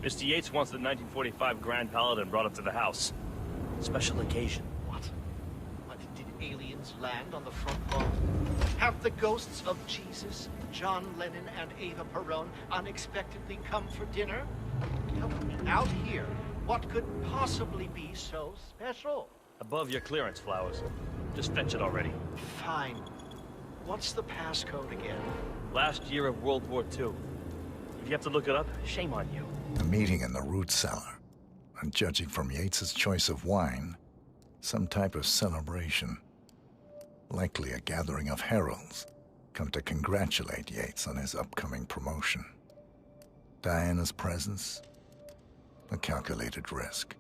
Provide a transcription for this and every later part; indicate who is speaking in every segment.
Speaker 1: Mr. Yates wants the 1945 Grand Paladin brought up to the house. Special occasion.
Speaker 2: What? What, did aliens land on the front lawn? Have the ghosts of Jesus, John Lennon, and Eva Peron unexpectedly come for dinner? Tell me, out here, what could possibly be so special?
Speaker 1: Above your clearance, Flowers. Just fetch it already.
Speaker 2: Fine. What's the passcode again?
Speaker 1: Last year of World War II. If you have to look it up, shame on you.
Speaker 3: A meeting in the root cellar. And judging from Yates's choice of wine, some type of celebration. Likely a gathering of heralds come to congratulate Yates on his upcoming promotion. Diana's presence, a calculated risk.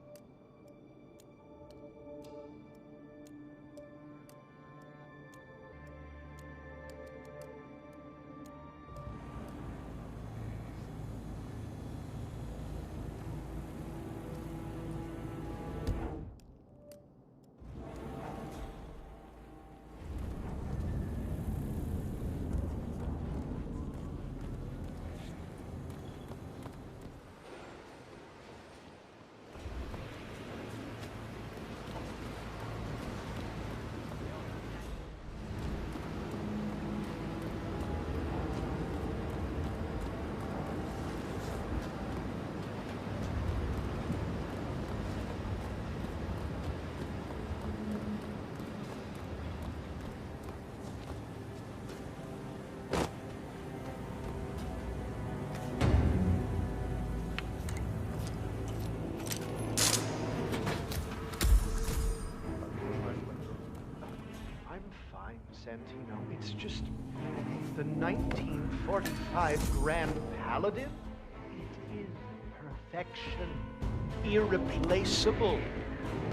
Speaker 2: Santino. It's just the 1945 Grand Paladin. It is perfection, irreplaceable.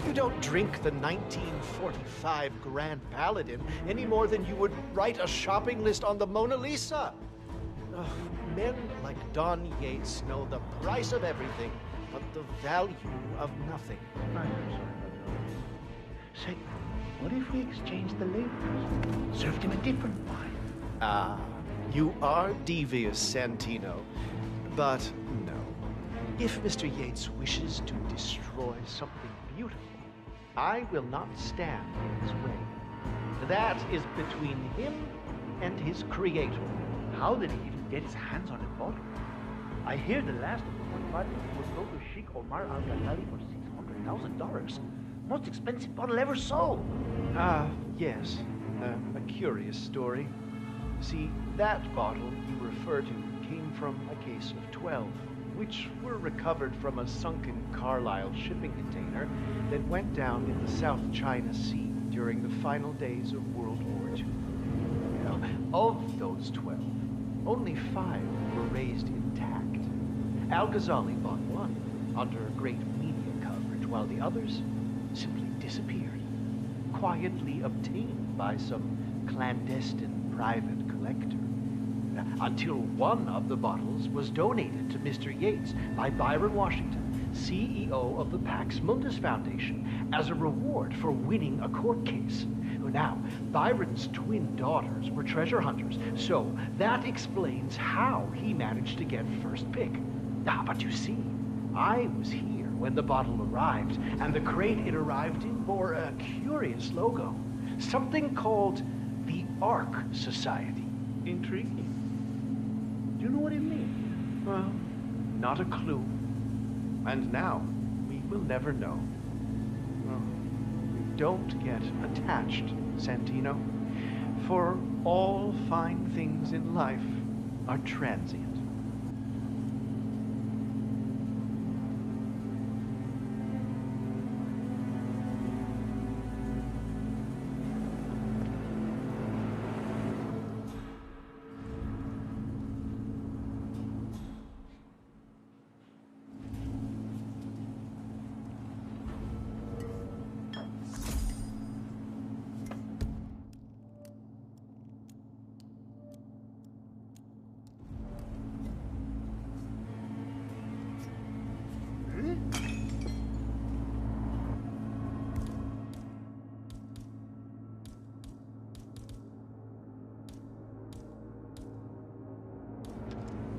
Speaker 2: You don't drink the 1945 Grand Paladin any more than you would write a shopping list on the Mona Lisa. Ugh, men like Don Yates know the price of everything, but the value of nothing.
Speaker 4: I'm sorry. Say, what if we exchange the labels? Served him a different wine.
Speaker 2: Ah, you are devious, Santino. But no. If Mr. Yates wishes to destroy something beautiful, I will not stand in his way. That is between him and his creator.
Speaker 4: How did he even get his hands on a bottle? I hear the last of the 45 was sold to Sheikh Omar Al-Ghazali for $600,000. Most expensive bottle ever sold.
Speaker 2: Ah, yes. A curious story. See, that bottle you refer to came from a case of 12, which were recovered from a sunken Carlisle shipping container that went down in the South China Sea during the final days of World War II. Well, of those 12, only 5 were raised intact. Al-Ghazali bought one under great media coverage, while the others simply disappeared, quietly obtained by some clandestine private collector. Until one of the bottles was donated to Mr. Yates by Byron Washington, CEO of the Pax Mundus Foundation, as a reward for winning a court case. Now, Byron's twin daughters were treasure hunters, so that explains how he managed to get first pick. But you see, I was here when the bottle arrived, and the crate it arrived in bore a curious logo. Something called the Ark Society.
Speaker 4: Intriguing. Do you know what it means?
Speaker 2: Well, not a clue. And now, we will never know. Well, don't get attached, Santino. For all fine things in life are transient.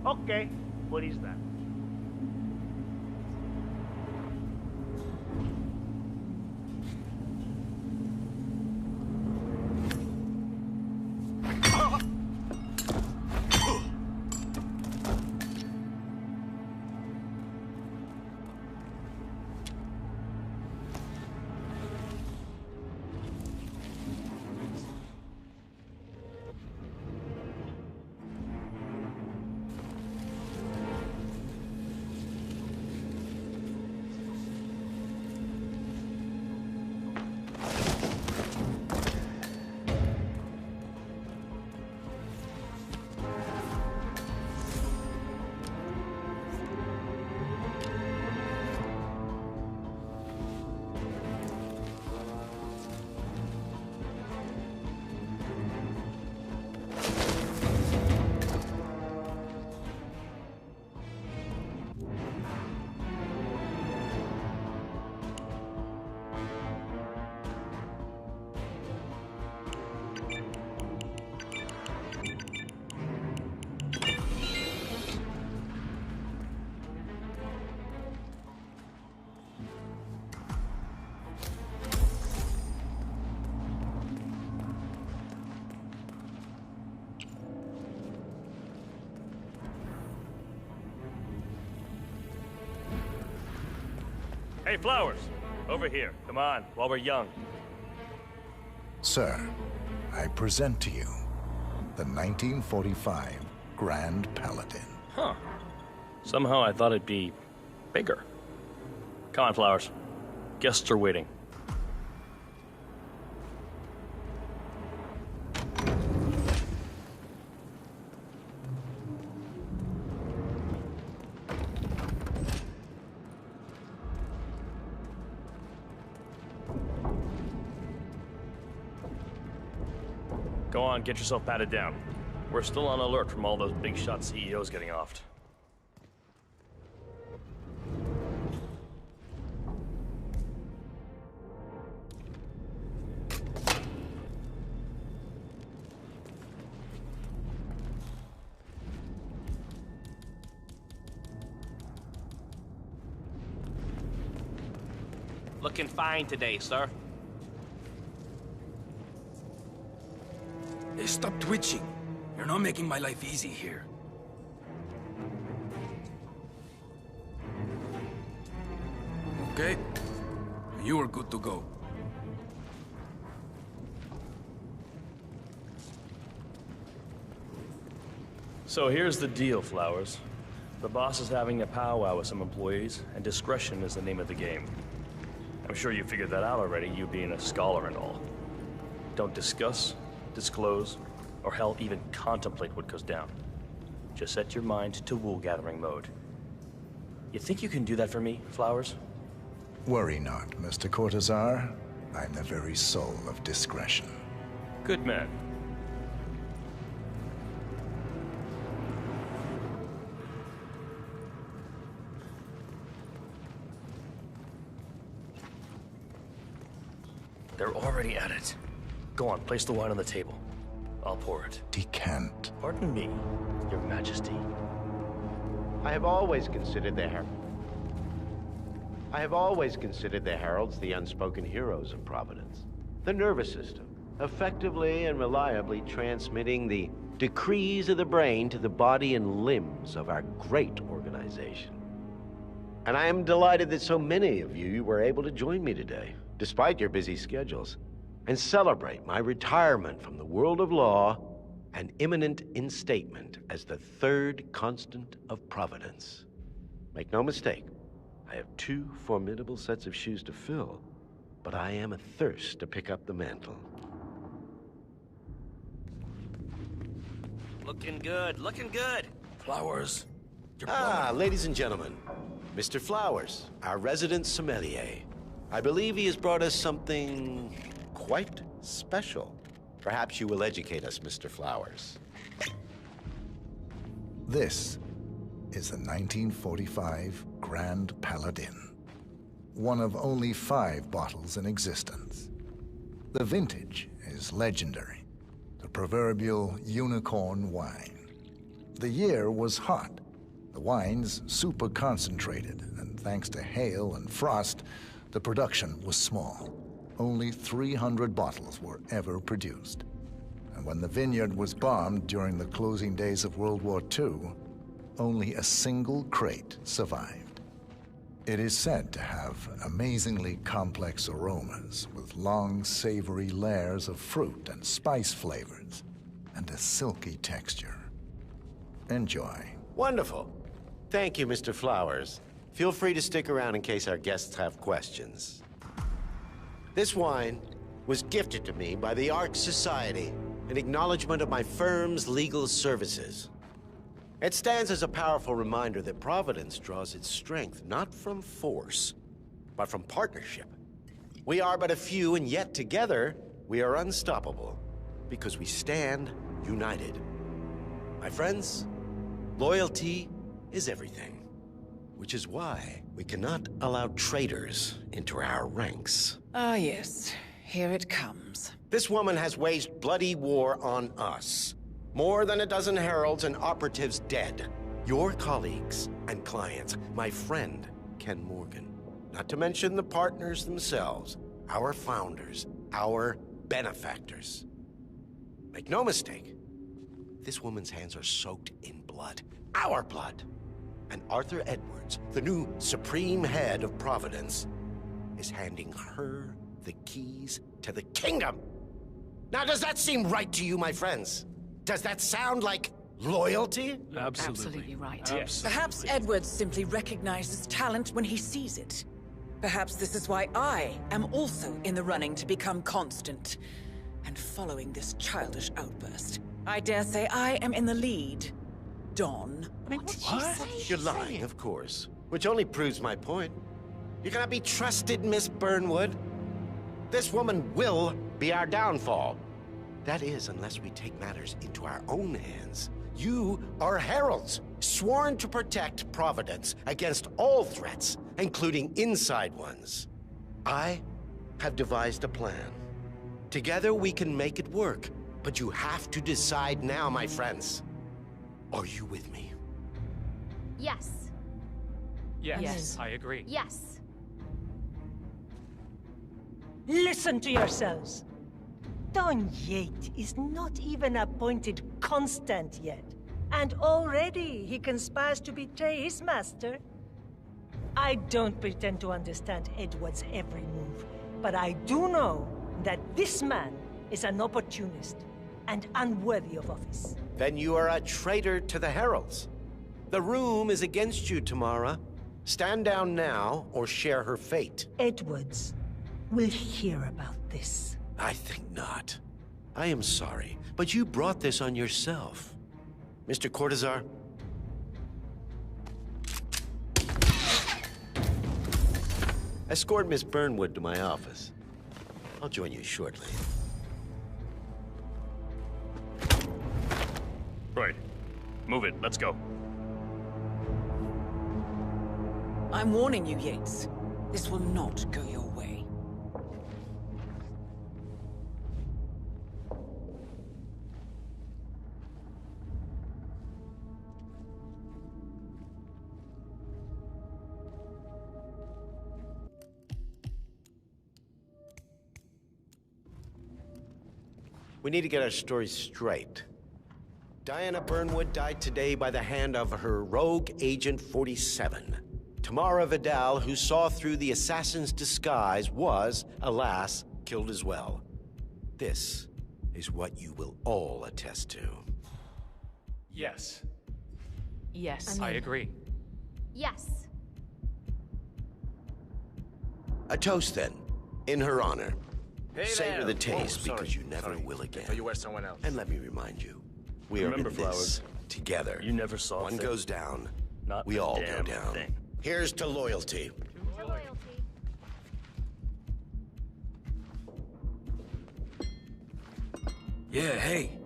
Speaker 4: Okay, what is that?
Speaker 1: Hey, Flowers! Over here. Come on, while we're young.
Speaker 3: Sir, I present to you the 1945 Grand Paladin.
Speaker 1: Huh. Somehow I thought it'd be bigger. Come on, Flowers. Guests are waiting. Go on, get yourself patted down. We're still on alert from all those big shot CEOs getting offed.
Speaker 5: Looking fine today, sir.
Speaker 6: Hey, stop twitching. You're not making my life easy here. Okay? You are good to go.
Speaker 1: So here's the deal, Flowers. The boss is having a powwow with some employees, and discretion is the name of the game. I'm sure you figured that out already, you being a scholar and all. Don't discuss, disclose, or hell, even contemplate what goes down. Just set your mind to wool-gathering mode. You think you can do that for me, Flowers?
Speaker 3: Worry not, Mr. Cortazar. I'm the very soul of discretion.
Speaker 1: Good man. They're already at it. Go on, place the wine on the table. I'll pour it.
Speaker 3: Decant.
Speaker 1: Pardon me, Your Majesty.
Speaker 2: I have always considered the heralds the unspoken heroes of Providence. The nervous system, effectively and reliably transmitting the decrees of the brain to the body and limbs of our great organization. And I am delighted that so many of you were able to join me today, despite your busy schedules, and celebrate my retirement from the world of law and imminent instatement as the third constant of Providence. Make no mistake, I have two formidable sets of shoes to fill, but I am athirst to pick up the mantle.
Speaker 5: Looking good, looking good.
Speaker 6: Flowers. You're
Speaker 2: Ladies and gentlemen, Mr. Flowers, our resident sommelier. I believe he has brought us something quite special. Perhaps you will educate us, Mr. Flowers.
Speaker 3: This is the 1945 Grand Paladin, one of only 5 bottles in existence. The vintage is legendary, the proverbial unicorn wine. The year was hot, the wine's super concentrated, and thanks to hail and frost, the production was small. Only 300 bottles were ever produced. And when the vineyard was bombed during the closing days of World War II, only a single crate survived. It is said to have amazingly complex aromas with long, savory layers of fruit and spice flavors, and a silky texture. Enjoy.
Speaker 2: Wonderful. Thank you, Mr. Flowers. Feel free to stick around in case our guests have questions. This wine was gifted to me by the Arch Society in acknowledgement of my firm's legal services. It stands as a powerful reminder that Providence draws its strength not from force, but from partnership. We are but a few, and yet together we are unstoppable because we stand united. My friends, loyalty is everything, which is why we cannot allow traitors into our ranks.
Speaker 7: Ah, yes. Here it comes.
Speaker 2: This woman has waged bloody war on us. More than a dozen heralds and operatives dead. Your colleagues and clients, my friend, Ken Morgan. Not to mention the partners themselves, our founders, our benefactors. Make no mistake, this woman's hands are soaked in blood. Our blood. And Arthur Edwards, the new supreme head of Providence,
Speaker 8: is handing her the keys to the kingdom. Now, does that seem right to you, my friends? Does that sound like loyalty?
Speaker 7: Absolutely right.
Speaker 1: Yes.
Speaker 7: Perhaps Edwards simply recognizes talent when he sees it. Perhaps this is why I am also in the running to become constant. And following this childish outburst, I dare say I am in the lead. Dawn.
Speaker 8: You're lying, of course. Which only proves my point. You cannot be trusted, Miss Burnwood. This woman will be our downfall. That is, unless we take matters into our own hands. You are heralds, sworn to protect Providence against all threats, including inside ones. I have devised a plan. Together we can make it work, but you have to decide now, my friends. Are you with me?
Speaker 9: Yes.
Speaker 10: Yes, I agree.
Speaker 9: Yes.
Speaker 11: Listen to yourselves. Don Yates is not even appointed constant yet. And already he conspires to betray his master. I don't pretend to understand Edward's every move, but I do know that this man is an opportunist and unworthy of office.
Speaker 8: Then you are a traitor to the heralds. The room is against you, Tamara. Stand down now or share her fate.
Speaker 11: Edwards will hear about this.
Speaker 8: I think not. I am sorry, but you brought this on yourself. Mr. Cortazar? Escort Miss Burnwood to my office. I'll join you shortly.
Speaker 1: Right. Move it. Let's go.
Speaker 7: I'm warning you, Yates. This will not go your way.
Speaker 8: We need to get our stories straight. Diana Burnwood died today by the hand of her rogue Agent 47. Tamara Vidal, who saw through the assassin's disguise, was, alas, killed as well. This is what you will all attest to.
Speaker 10: Yes,
Speaker 9: Yes.
Speaker 10: I agree.
Speaker 9: Yes.
Speaker 8: A toast, then, in her honor.
Speaker 5: Hey
Speaker 8: Savor
Speaker 5: there.
Speaker 8: the taste,
Speaker 5: Whoa, sorry.
Speaker 8: because you never
Speaker 5: Sorry.
Speaker 8: will
Speaker 5: I
Speaker 8: again.
Speaker 5: thought you were someone else.
Speaker 8: And let me remind you, we
Speaker 1: Remember,
Speaker 8: are in this
Speaker 1: Flowers,
Speaker 8: together.
Speaker 1: you never saw a
Speaker 8: One
Speaker 1: thing.
Speaker 8: goes down,
Speaker 1: Not
Speaker 8: we
Speaker 1: a
Speaker 8: all go
Speaker 1: damn
Speaker 8: down.
Speaker 1: thing.
Speaker 8: Here's to loyalty.
Speaker 9: Loyalty.
Speaker 6: Yeah, hey.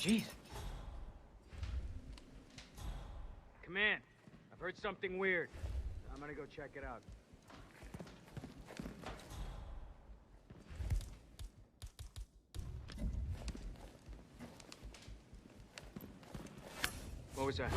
Speaker 12: Jeez. Command, I've heard something weird. I'm gonna go check it out. What was that?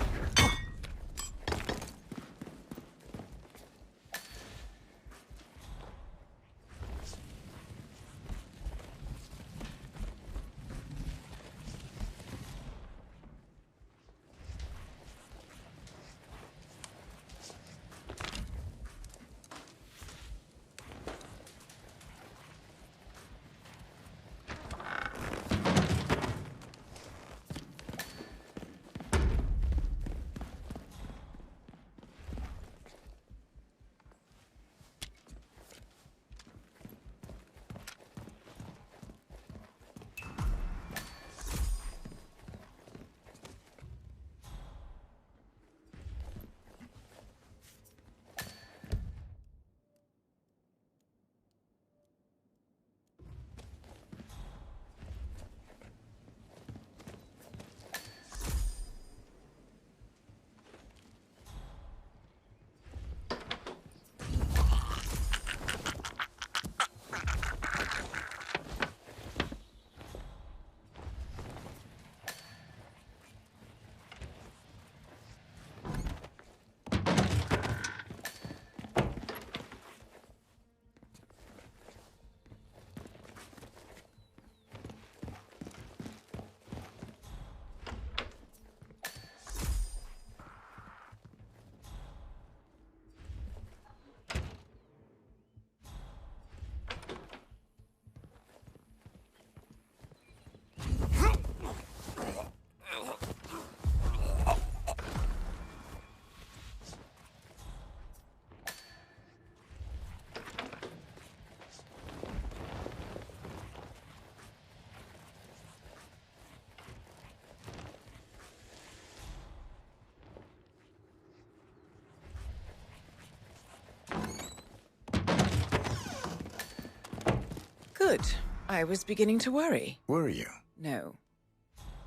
Speaker 7: Good. I was beginning to worry.
Speaker 3: Were you?
Speaker 7: No.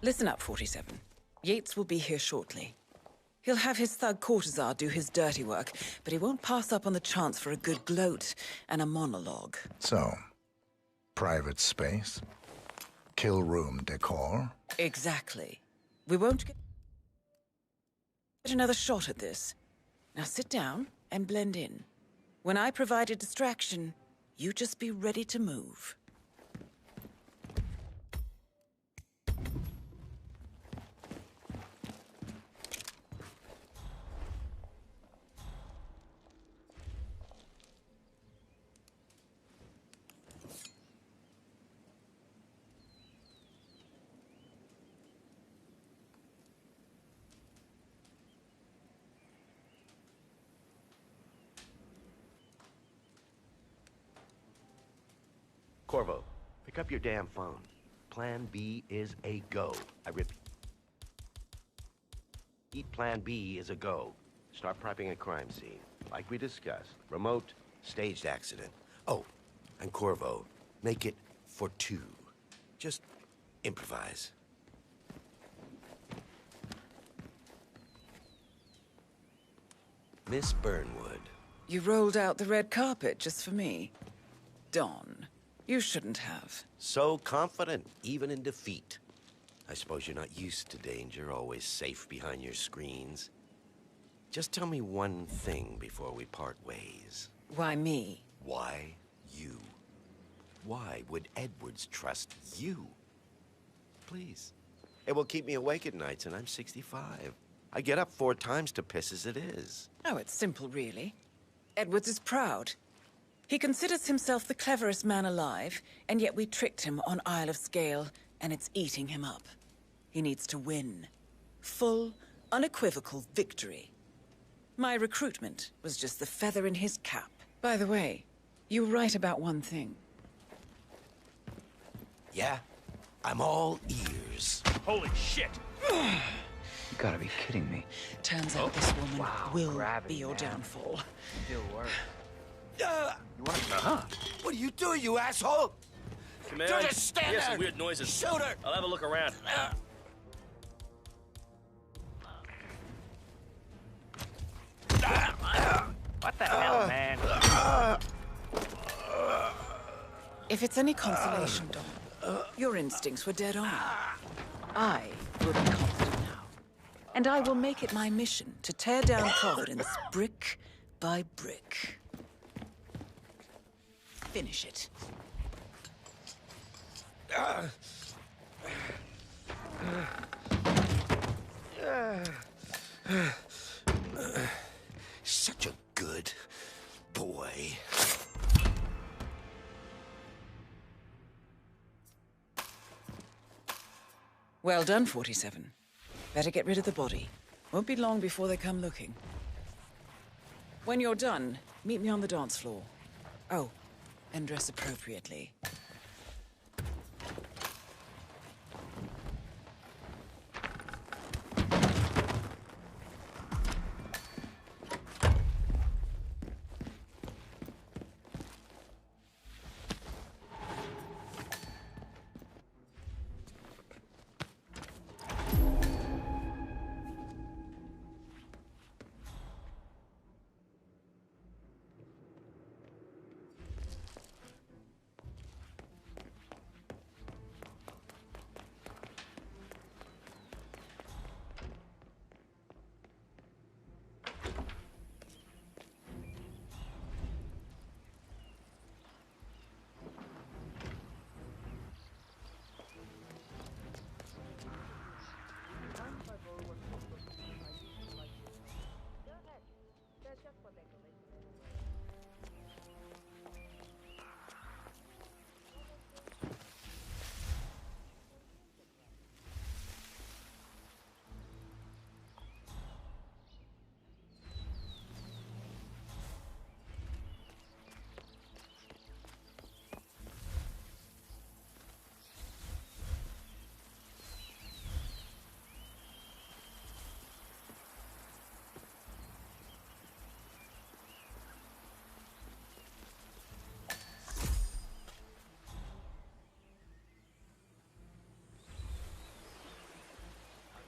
Speaker 7: Listen up, 47. Yates will be here shortly. He'll have his thug Cortazar do his dirty work, but he won't pass up on the chance for a good gloat and a monologue.
Speaker 3: So, private space? Kill room decor?
Speaker 7: Exactly. We won't get another shot at this. Now sit down and blend in. When I provide a distraction, you just be ready to move.
Speaker 8: Corvo, pick up your damn phone. Plan B is a go. I repeat, Plan B is a go. Start prepping a crime scene. Like we discussed. Remote, staged accident. Oh, and Corvo, make it for two. Just improvise. Miss Burnwood.
Speaker 7: You rolled out the red carpet just for me. Don, you shouldn't have.
Speaker 8: So confident, even in defeat. I suppose you're not used to danger, always safe behind your screens. Just tell me one thing before we part ways.
Speaker 7: Why me?
Speaker 8: Why you? Why would Edwards trust you? Please. It will keep me awake at nights, and I'm 65. I get up 4 times to piss as it is.
Speaker 7: Oh, it's simple, really. Edwards is proud. He considers himself the cleverest man alive, and yet we tricked him on Isle of Scale, and it's eating him up. He needs to win. Full, unequivocal victory. My recruitment was just the feather in his cap. By the way, you were right about one thing.
Speaker 8: Yeah? I'm all ears.
Speaker 10: Holy shit!
Speaker 12: You gotta be kidding me.
Speaker 7: Turns out this woman will
Speaker 12: gravity,
Speaker 7: be your
Speaker 12: man.
Speaker 7: downfall.
Speaker 12: Still works.
Speaker 8: You want What are you doing, you asshole?
Speaker 1: Command,
Speaker 8: Just stand
Speaker 1: hear
Speaker 8: there.
Speaker 1: some weird noises.
Speaker 8: Shoot her.
Speaker 1: I'll have a look around.
Speaker 4: What the hell, man?
Speaker 7: If it's any consolation, Don, your instincts were dead on. I will be constant now. And I will make it my mission to tear down Providence brick by brick. Finish it.
Speaker 8: Such a good boy.
Speaker 7: Well done, 47. Better get rid of the body. Won't be long before they come looking. When you're done, meet me on the dance floor. Oh, and dress appropriately.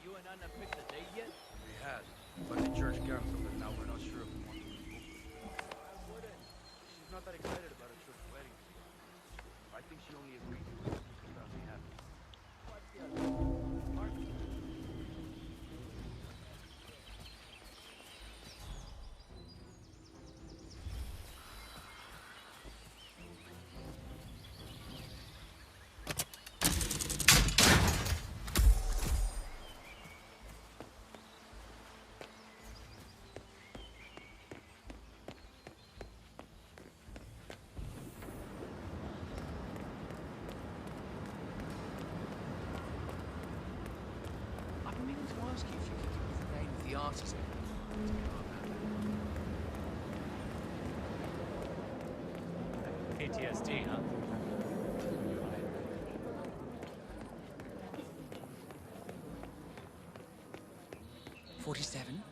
Speaker 12: You and Anna picked the date yet?
Speaker 6: We had, but the church canceled it. Now we're not sure if we want to move.
Speaker 12: I wouldn't. She's not that excited about a church wedding. I think she only agreed to it because her family happy. What's the other? Mark?
Speaker 6: Ask you if you could give me the name of the artisan.
Speaker 10: PTSD, huh?
Speaker 7: "47?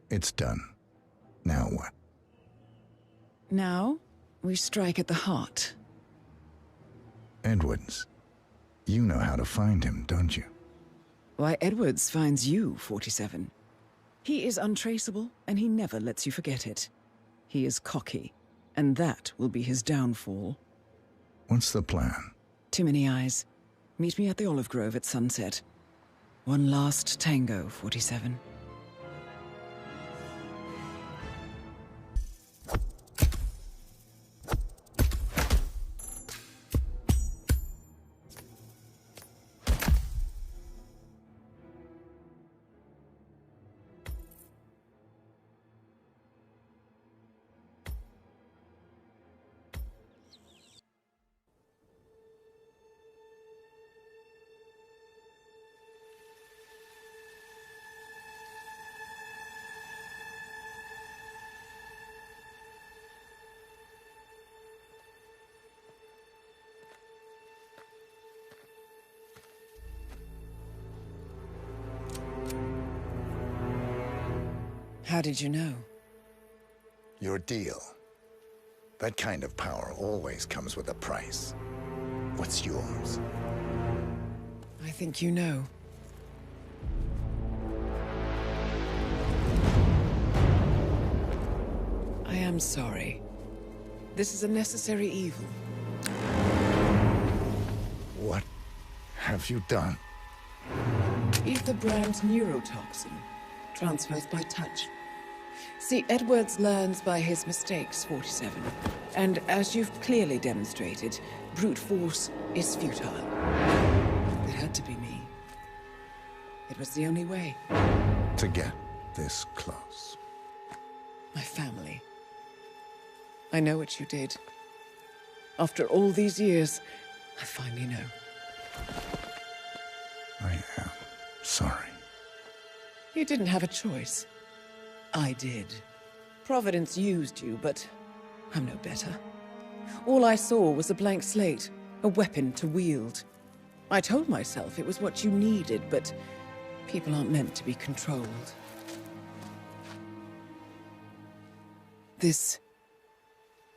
Speaker 3: It's done. Now what?
Speaker 7: Now, we strike at the heart.
Speaker 3: Edwards. You know how to find him, don't you?
Speaker 7: Why, Edwards finds you, 47. He is untraceable, and he never lets you forget it. He is cocky, and that will be his downfall.
Speaker 3: What's the plan?
Speaker 7: Too many eyes. Meet me at the Olive Grove at sunset. One last tango, 47. How did you know?
Speaker 3: Your deal. That kind of power always comes with a price. what's yours?
Speaker 7: I think you know. I am sorry. This is a necessary evil.
Speaker 3: What have you done?
Speaker 7: Ether brand's neurotoxin transfers by touch. See, Edwards learns by his mistakes, 47. And as you've clearly demonstrated, brute force is futile. It had to be me. It was the only way.
Speaker 3: To get this close.
Speaker 7: My family. I know what you did. After all these years, I finally know.
Speaker 3: I am sorry.
Speaker 7: You didn't have a choice. I did. Providence used you, but I'm no better. All I saw was a blank slate, a weapon to wield. I told myself it was what you needed, but people aren't meant to be controlled. This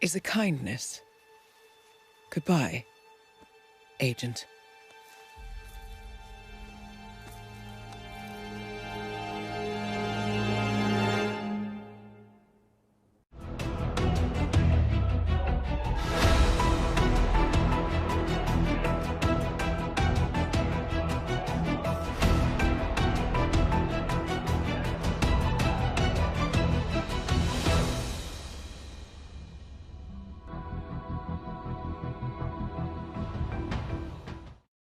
Speaker 7: is a kindness. Goodbye, Agent.